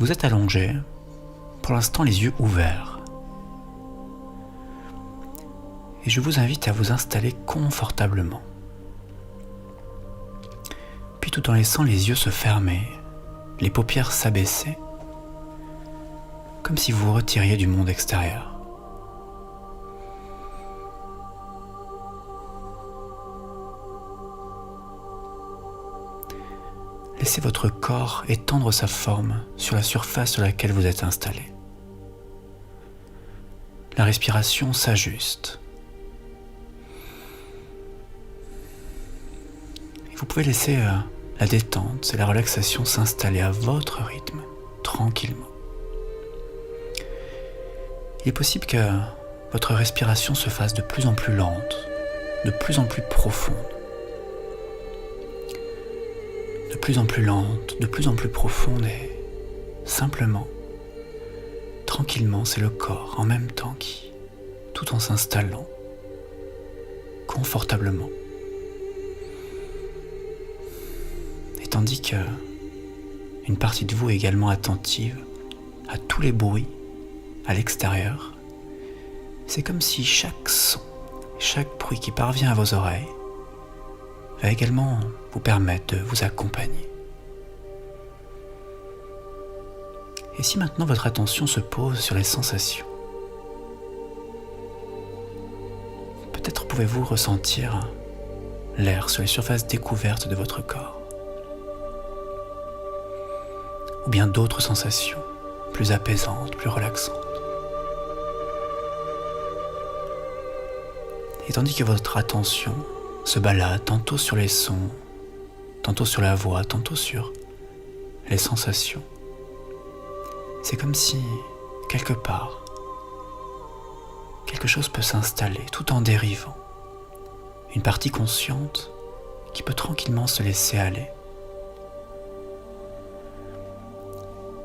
Vous êtes allongé, pour l'instant les yeux ouverts. Et je vous invite à vous installer confortablement. Puis tout en laissant les yeux se fermer, les paupières s'abaisser, comme si vous vous retiriez du monde extérieur. Laissez votre corps étendre sa forme sur la surface sur laquelle vous êtes installé. La respiration s'ajuste. Et vous pouvez laisser la détente et la relaxation s'installer à votre rythme, tranquillement. Il est possible que votre respiration se fasse de plus en plus lente, de plus en plus profonde. De plus en plus lente, de plus en plus profonde et simplement, tranquillement, c'est le corps en même temps qui, tout en s'installant, confortablement. Et tandis que une partie de vous est également attentive à tous les bruits à l'extérieur, c'est comme si chaque son, chaque bruit qui parvient à vos oreilles va également vous permettre de vous accompagner. Et si maintenant votre attention se pose sur les sensations, peut-être pouvez-vous ressentir l'air sur les surfaces découvertes de votre corps, ou bien d'autres sensations plus apaisantes, plus relaxantes. Et tandis que votre attention se balade tantôt sur les sons, tantôt sur la voix, tantôt sur les sensations, c'est comme si, quelque part, quelque chose peut s'installer tout en dérivant. Une partie consciente qui peut tranquillement se laisser aller.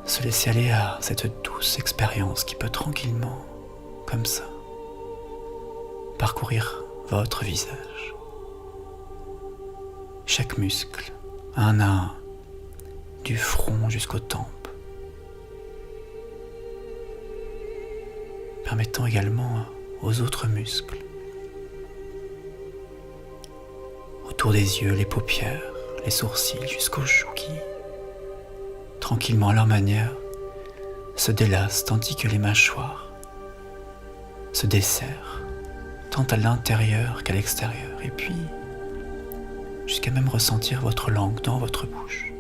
Se laisser aller à cette douce expérience qui peut tranquillement, comme ça, parcourir votre visage. Chaque muscle, un à un, du front jusqu'aux tempes, permettant également aux autres muscles, autour des yeux, les paupières, les sourcils, jusqu'aux joues qui, tranquillement à leur manière, se délassent tandis que les mâchoires se desserrent, tant à l'intérieur qu'à l'extérieur, et puis jusqu'à même ressentir votre langue dans votre bouche.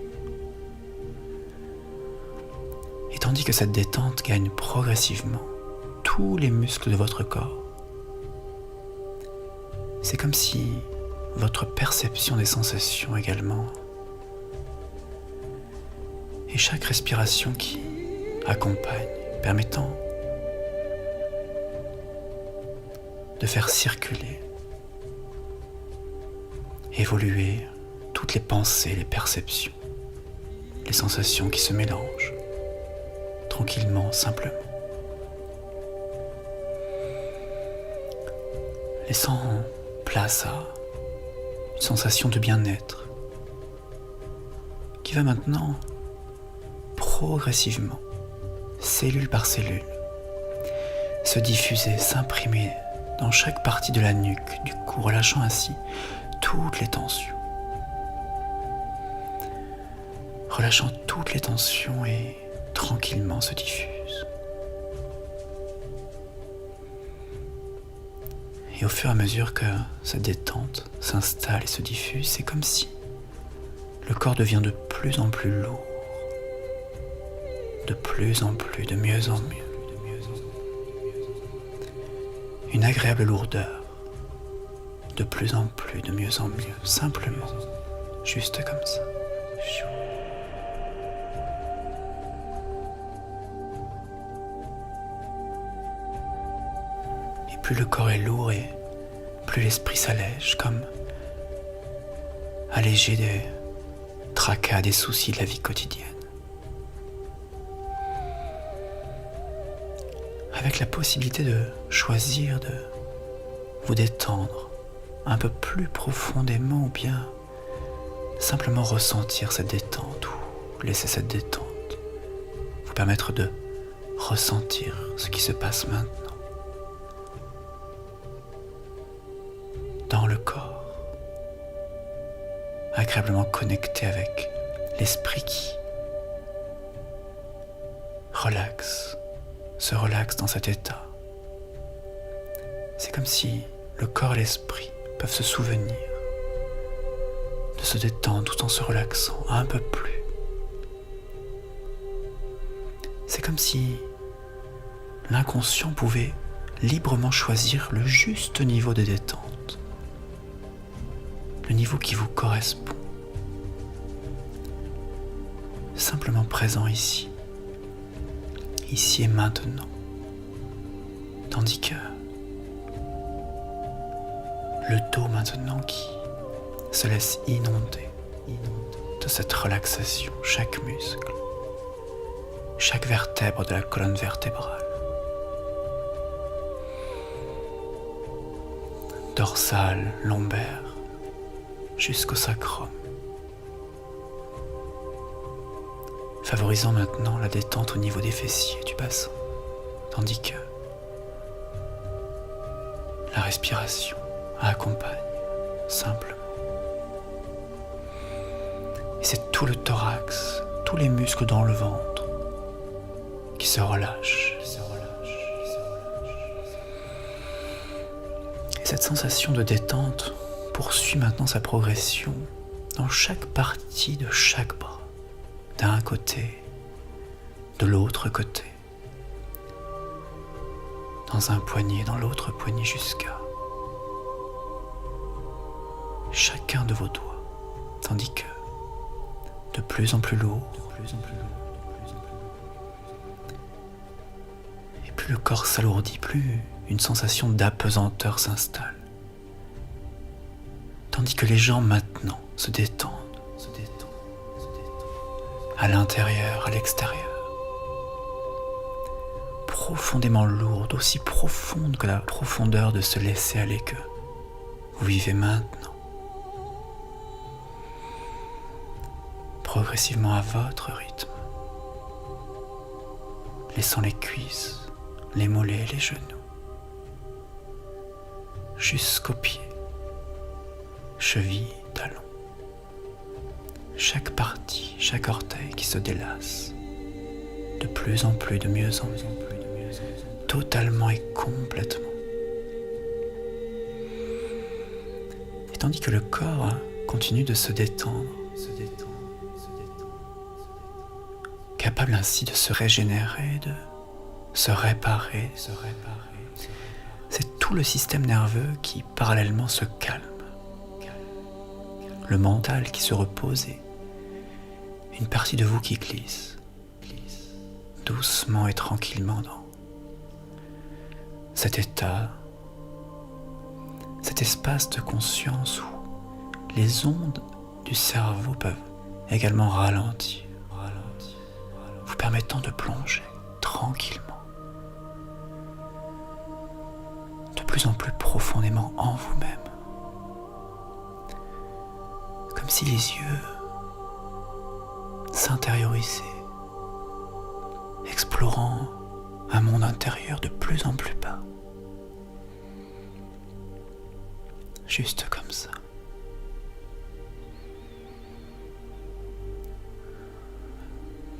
Et tandis que cette détente gagne progressivement tous les muscles de votre corps, c'est comme si votre perception des sensations également, et chaque respiration qui accompagne, permettant de faire circuler, évoluer toutes les pensées, les perceptions, les sensations qui se mélangent, tranquillement, simplement. Laissant place à une sensation de bien-être qui va maintenant progressivement, cellule par cellule, se diffuser, s'imprimer dans chaque partie de la nuque, du cou, relâchant ainsi toutes les tensions. Relâchant toutes les tensions et tranquillement se diffuse. Et au fur et à mesure que cette détente s'installe et se diffuse, c'est comme si le corps devient de plus en plus lourd, de plus en plus, de mieux en mieux. Une agréable lourdeur, de plus en plus, de mieux en mieux, simplement, juste comme ça. Et plus le corps est lourd et plus l'esprit s'allège, comme allégé des tracas, des soucis de la vie quotidienne. Avec la possibilité de choisir de vous détendre un peu plus profondément ou bien simplement ressentir cette détente ou laisser cette détente vous permettre de ressentir ce qui se passe maintenant dans le corps, agréablement connecté avec l'esprit qui se relaxe dans cet état. C'est comme si le corps et l'esprit peuvent se souvenir de se détendre tout en se relaxant un peu plus. C'est comme si l'inconscient pouvait librement choisir le juste niveau de détente, le niveau qui vous correspond, simplement présent ici et maintenant, tandis que le dos maintenant qui se laisse inonder de cette relaxation, chaque muscle, chaque vertèbre de la colonne vertébrale, dorsale, lombaire, jusqu'au sacrum, favorisant maintenant la détente au niveau des fessiers du bassin, tandis que la respiration accompagne simplement. Et c'est tout le thorax, tous les muscles dans le ventre qui se relâchent. Et cette sensation de détente poursuit maintenant sa progression dans chaque partie de chaque bras, d'un côté, de l'autre côté, dans un poignet, dans l'autre poignet, jusqu'à chacun de vos doigts, tandis que de plus en plus lourd, et plus le corps s'alourdit, plus une sensation d'apesanteur s'installe, tandis que les jambes maintenant se détendent, à l'intérieur, à l'extérieur, profondément lourde, aussi profonde que la profondeur de se laisser aller que vous vivez maintenant, progressivement à votre rythme, laissant les cuisses, les mollets, les genoux, jusqu'aux pieds, chevilles, talons. Chaque partie, chaque orteil qui se délasse, de plus en plus, de mieux en mieux, totalement et complètement. Et tandis que le corps continue de se détendre, capable ainsi de se régénérer, de se réparer, c'est tout le système nerveux qui parallèlement se calme, le mental qui se repose et une partie de vous qui glisse doucement et tranquillement dans cet état, cet espace de conscience où les ondes du cerveau peuvent également ralentir, vous permettant de plonger tranquillement, de plus en plus profondément en vous-même, comme si les yeux s'intériorisaient, explorant un monde intérieur de plus en plus bas, juste comme ça.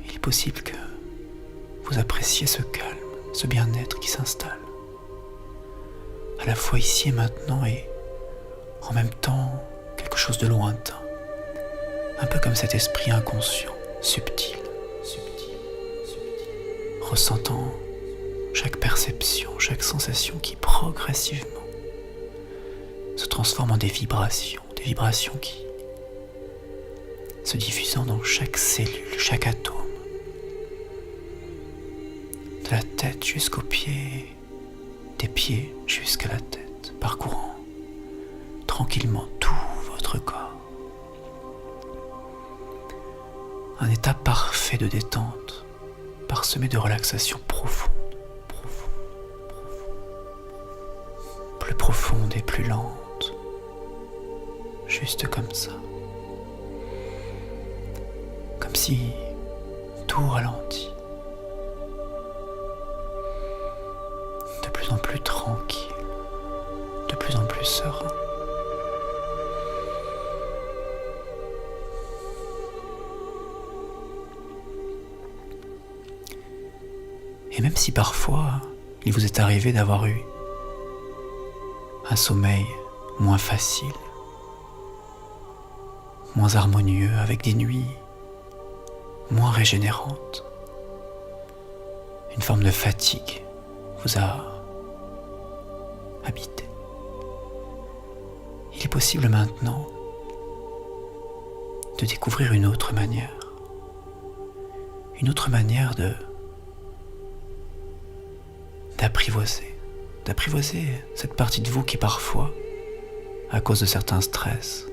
Il est possible que vous appréciez ce calme, ce bien-être qui s'installe, à la fois ici et maintenant et en même temps quelque chose de lointain, un peu comme cet esprit inconscient, subtil, ressentant chaque perception, chaque sensation qui progressivement se transforme en des vibrations qui se diffusant dans chaque cellule, chaque atome, de la tête jusqu'aux pieds, des pieds jusqu'à la tête, parcourant tranquillement tout votre corps. Un état parfait de détente, parsemé de relaxation profonde, plus profonde et plus lente, juste comme ça. Comme si tout ralentit, de plus en plus tranquille, de plus en plus serein. Et même si parfois il vous est arrivé d'avoir eu un sommeil moins facile, moins harmonieux, avec des nuits moins régénérantes, une forme de fatigue vous a habité. Il est possible maintenant de découvrir une autre manière d'apprivoiser cette partie de vous qui parfois, à cause de certains stress,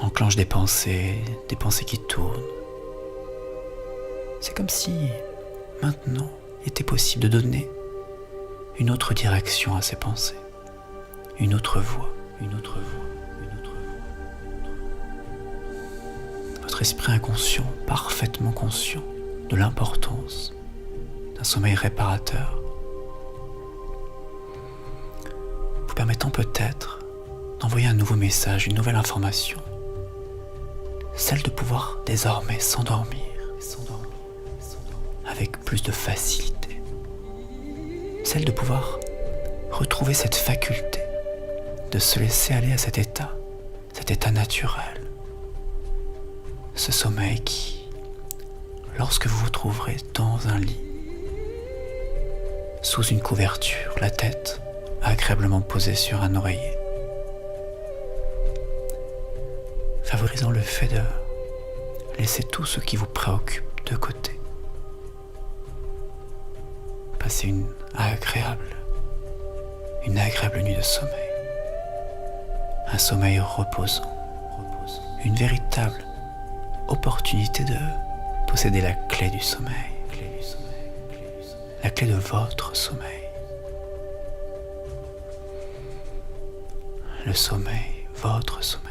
enclenche des pensées qui tournent. C'est comme si maintenant il était possible de donner une autre direction à ces pensées, une autre voie. Votre esprit inconscient, parfaitement conscient de l'importance d'un sommeil réparateur, vous permettant peut-être d'envoyer un nouveau message, une nouvelle information, celle de pouvoir désormais s'endormir avec plus de facilité, celle de pouvoir retrouver cette faculté de se laisser aller à cet état naturel, ce sommeil qui, lorsque vous vous trouverez dans un lit, sous une couverture, la tête agréablement posée sur un oreiller, favorisant le fait de laisser tout ce qui vous préoccupe de côté. Passer une agréable nuit de sommeil. Un sommeil reposant. Une véritable opportunité de posséder la clé du sommeil. La clé de votre sommeil. Le sommeil, votre sommeil.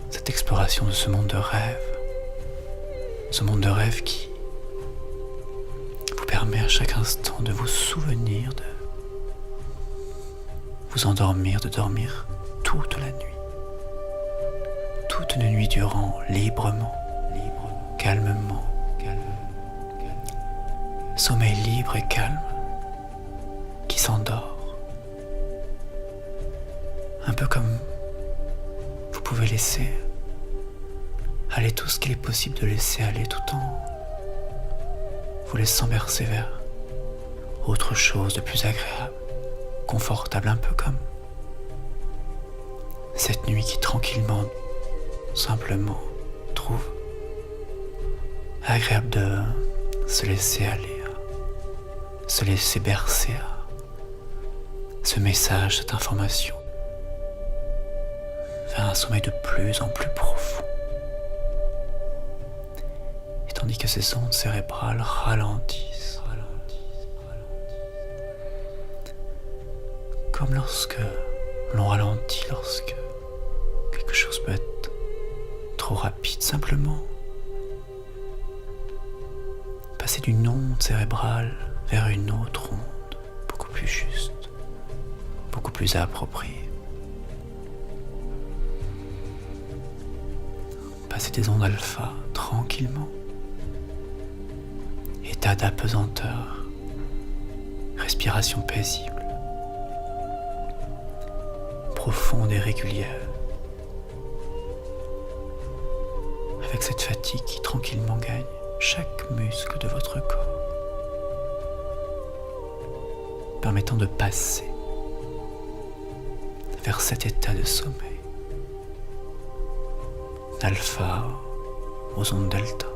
Cette exploration de ce monde de rêve qui vous permet à chaque instant de vous souvenir, de vous endormir, de dormir toute la nuit. Toute une nuit durant, librement, calmement. Sommeil libre et calme qui s'endort. Un peu comme vous pouvez laisser aller tout ce qu'il est possible de laisser aller, tout en vous laissant bercer vers autre chose de plus agréable, confortable, un peu comme cette nuit qui tranquillement, simplement trouve agréable de se laisser aller, se laisser bercer à ce message, cette information, vers un sommeil de plus en plus profond. Et tandis que ces ondes cérébrales ralentissent, comme lorsque l'on ralentit, lorsque quelque chose peut être trop rapide, simplement passer d'une onde cérébrale vers une autre onde, beaucoup plus juste, beaucoup plus appropriée. Passer des ondes alpha tranquillement, état d'apesanteur, respiration paisible, profonde et régulière, avec cette fatigue qui tranquillement gagne chaque muscle de votre corps, permettant de passer vers cet état de sommeil, d'alpha aux ondes delta.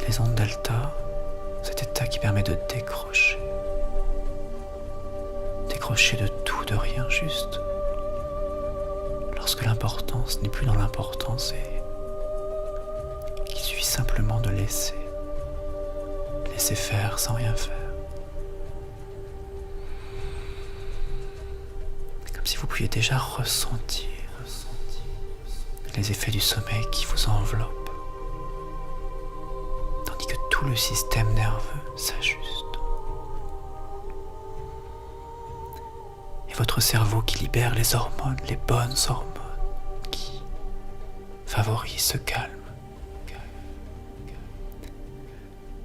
Les ondes delta, cet état qui permet de décrocher de tout, de rien, juste lorsque l'importance n'est plus dans l'importance et qu'il suffit simplement de laisser faire sans rien faire. comme si vous pouviez déjà ressentir les effets du sommeil qui vous enveloppent, tandis que tout le système nerveux s'ajuste. Et votre cerveau qui libère les hormones, les bonnes hormones, qui favorisent ce calme,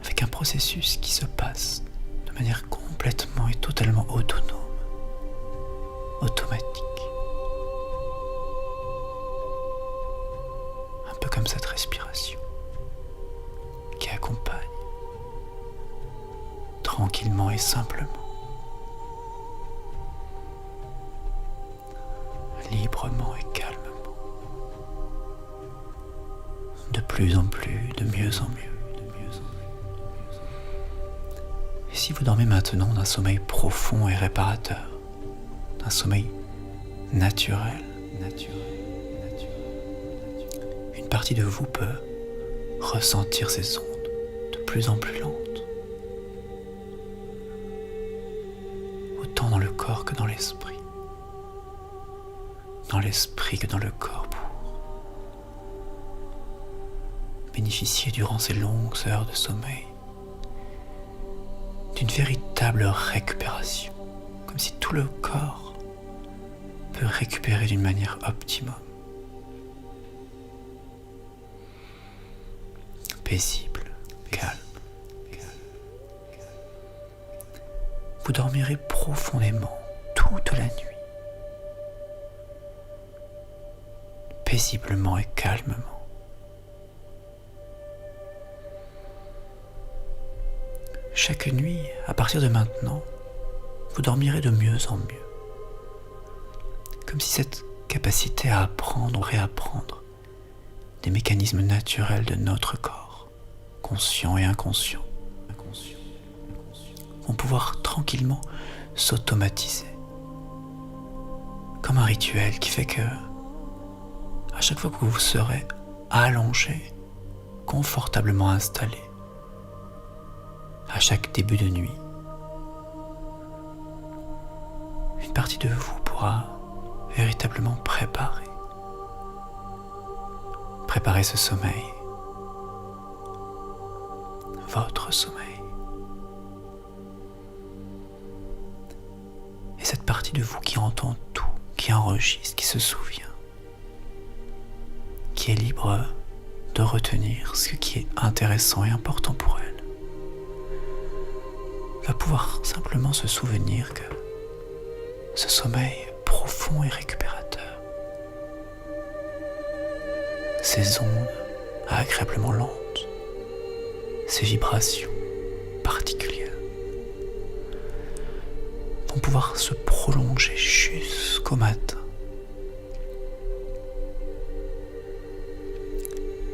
avec un processus qui se passe de manière complètement et totalement autonome, automatique. Un peu comme cette respiration qui accompagne tranquillement et simplement, librement et calmement, de plus en plus, de mieux en mieux. Et si vous dormez maintenant d'un sommeil profond et réparateur, d'un sommeil naturel, une partie de vous peut ressentir ces ondes de plus en plus lentes, autant dans le corps que dans l'esprit que dans le corps, pour bénéficier durant ces longues heures de sommeil d'une véritable récupération, comme si tout le corps peut récupérer d'une manière optimum, paisible, calme. Vous dormirez profondément toute la nuit, paisiblement et calmement. Chaque nuit, à partir de maintenant, vous dormirez de mieux en mieux, comme si cette capacité à apprendre ou réapprendre des mécanismes naturels de notre corps, conscients et inconscients, vont pouvoir tranquillement s'automatiser, comme un rituel qui fait que, à chaque fois que vous serez allongé, confortablement installé, à chaque début de nuit, une partie de vous pourra véritablement préparer ce sommeil, votre sommeil. Et cette partie de vous qui entend tout, qui enregistre, qui se souvient, qui est libre de retenir ce qui est intéressant et important pour elle, va pouvoir simplement se souvenir que ce sommeil profond et récupérateur, ces ondes agréablement lentes, ces vibrations particulières, vont pouvoir se prolonger jusqu'au matin.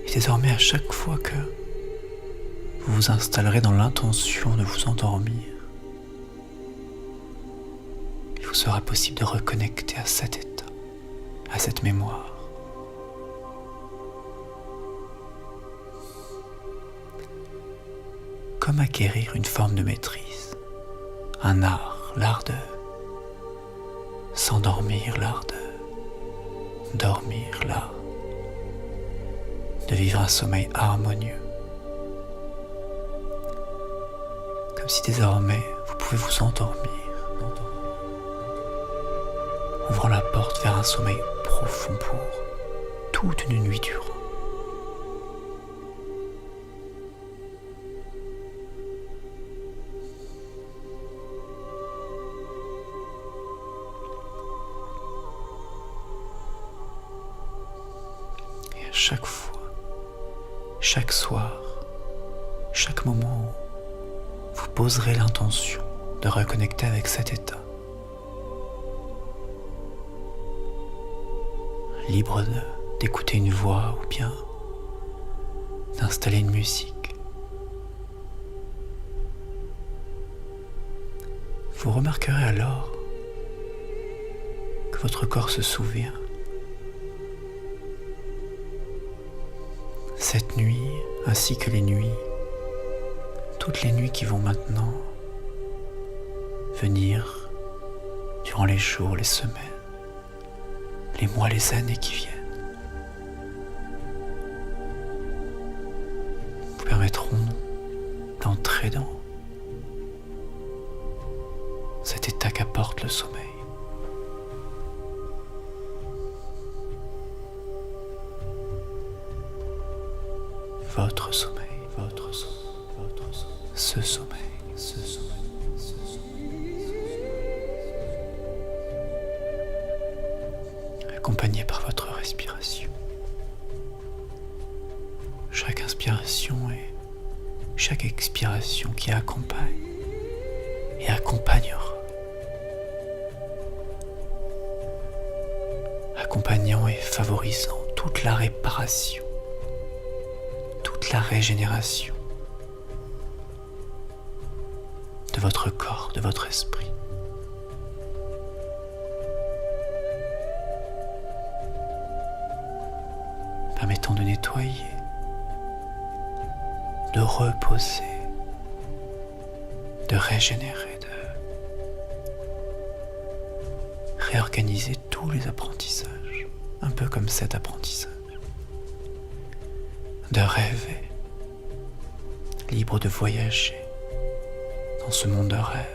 Et désormais, à chaque fois que vous vous installerez dans l'intention de vous endormir, il vous sera possible de reconnecter à cet état, à cette mémoire. Comme acquérir une forme de maîtrise, un art, l'art de s'endormir, l'art de dormir, l'art de vivre un sommeil harmonieux. Comme si désormais vous pouvez vous endormir, ouvrant la porte vers un sommeil profond pour toute une nuit durant. Et à chaque fois, chaque soir, chaque moment où vous poserez l'intention de reconnecter avec cet état, libre d'écouter une voix ou bien d'installer une musique, vous remarquerez alors que votre corps se souvient. Cette nuit, ainsi que les nuits, toutes les nuits qui vont maintenant venir durant les jours, les semaines, les mois, les années qui viennent vous permettront d'entrer dans cet état qu'apporte le sommeil. Votre sommeil, votre sommeil, votre sommeil, ce sommeil, ce sommeil, ce sommeil. Accompagné par votre respiration. Chaque inspiration et chaque expiration qui accompagne et accompagnera. Accompagnant et favorisant toute la réparation, toute la régénération de votre corps, de votre esprit. Permettant de nettoyer, de reposer, de régénérer, de réorganiser tous les apprentissages, un peu comme cet apprentissage, de rêver, libre de voyager dans ce monde de rêve,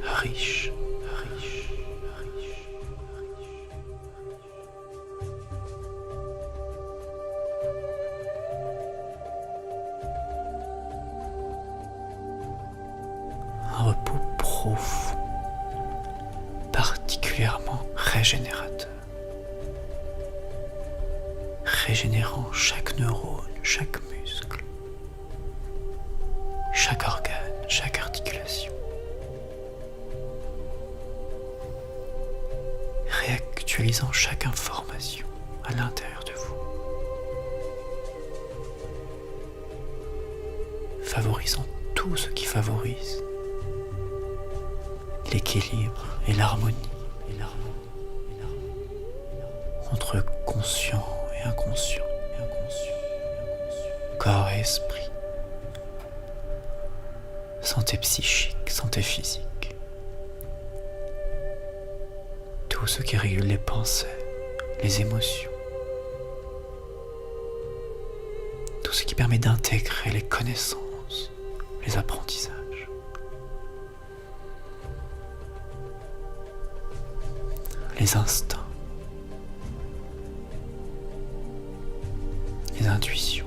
riche, riche, riche, riche. Un repos profond, particulièrement régénérateur, régénérant chaque neurone, chaque muscle, chaque organe, chaque articulation, réactualisant chaque information à l'intérieur de vous, favorisant tout ce qui favorise l'équilibre et l'harmonie entre conscient et inconscient, corps et esprit, santé psychique, santé physique, tout ce qui régule les pensées, les émotions, tout ce qui permet d'intégrer les connaissances, les apprentissages. Les instincts, les intuitions,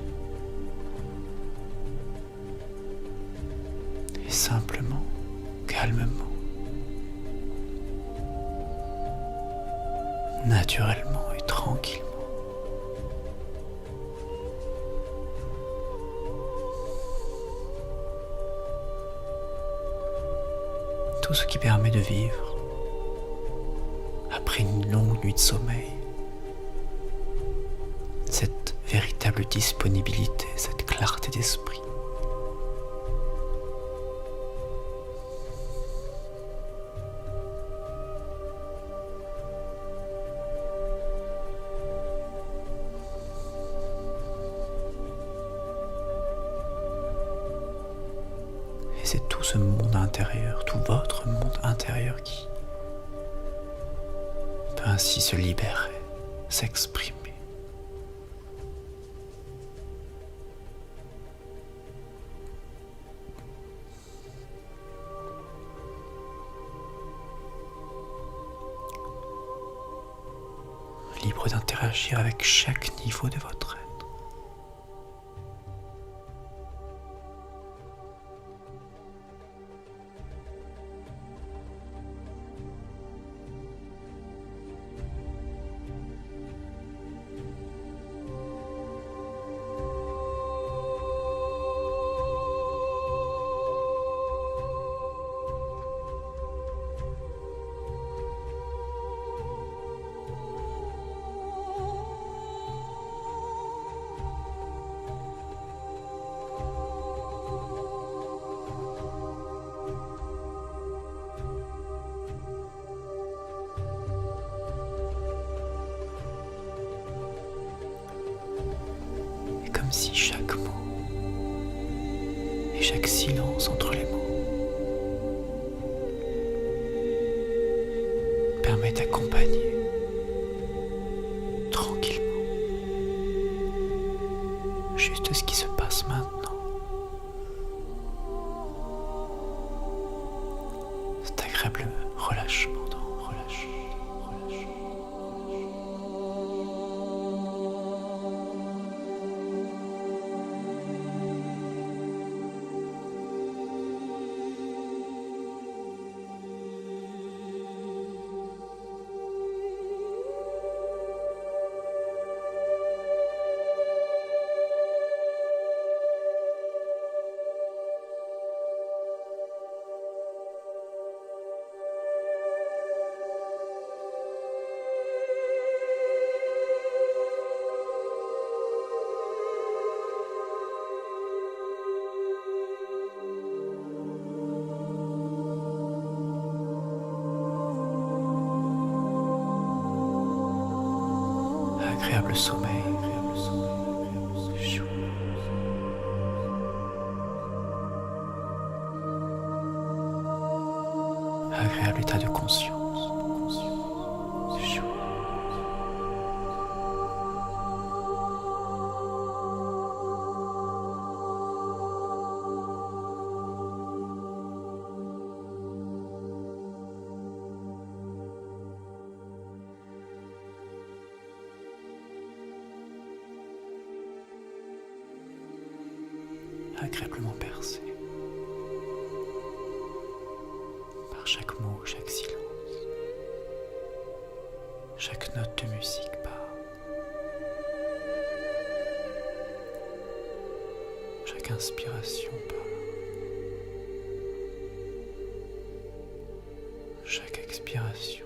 et simplement, calmement, naturellement et tranquillement, tout ce qui permet de vivre après une longue nuit de sommeil, cette véritable disponibilité, cette clarté d'esprit. Et c'est tout ce monde intérieur, tout votre monde intérieur qui peut ainsi se libérer, s'exprimer. Libre d'interagir avec chaque niveau de votre être. Comme si chaque mot et chaque silence entre les mots permet d'accompagner tranquillement juste ce qui se passe maintenant. Cet agréable relâchement. Agréable sommeil. Agréable état de conscience. Agréablement bercé par chaque mot, chaque silence, chaque note de musique par chaque inspiration par chaque expiration.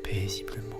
Paisiblement.